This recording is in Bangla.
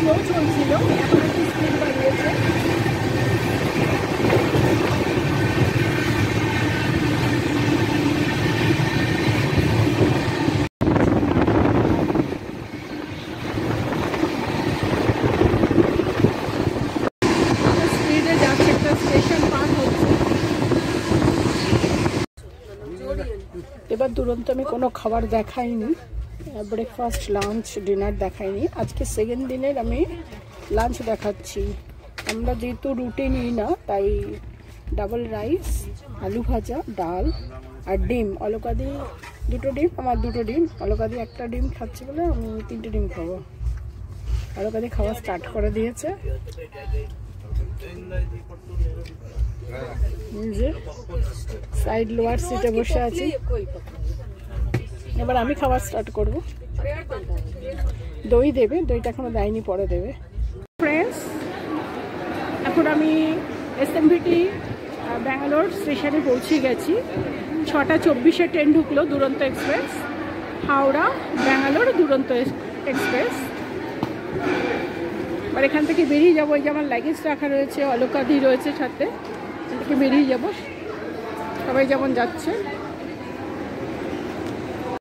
স্লো চলছিল, এখন একটু স্পিড বাড়িয়েছে। স্পিডে যাচ্ছে, একটা স্টেশন পার হচ্ছে। এবার দুরন্ত আমি কোনো খাবার দেখাইনি, ব্রেকফাস্ট লাঞ্চ ডিনার দেখাইনি। আজকে সেকেন্ড দিনের আমি লাঞ্চ দেখাচ্ছি। আমরা যেহেতু রুটি নিই না, তাই ডাবল রাইস, আলু ভাজা, ডাল আর ডিম। অলকাদি দুটো ডিম, আমার দুটো ডিম, অলকাদি একটা ডিম খাচ্ছে বলে আমি 3টে ডিম খাবো। অলকাদি খাওয়া স্টার্ট করে দিয়েছে। সাইড লোয়ার সিটে বসে আছি, এবার আমি খাবার স্টার্ট করব। দই দেবে, দইটা এখনো দেয়নি, পরে দেবে। ফ্রেন্ডস, এখন আমি এসএমভিটি ব্যাঙ্গালোর স্টেশনে পৌঁছে গেছি। 6:24-এ ট্রেন ঢুকলো দুরন্ত এক্সপ্রেস, হাওড়া ব্যাঙ্গালোর দুরন্ত এক্সপ্রেস। আর এখান থেকে বেরিয়ে যাবো। এই যে আমার লাগেজ রাখা রয়েছে, অলকাদি রয়েছে সাথে, এখান থেকে বেরিয়ে যাবো। সবাই যেমন যাচ্ছে।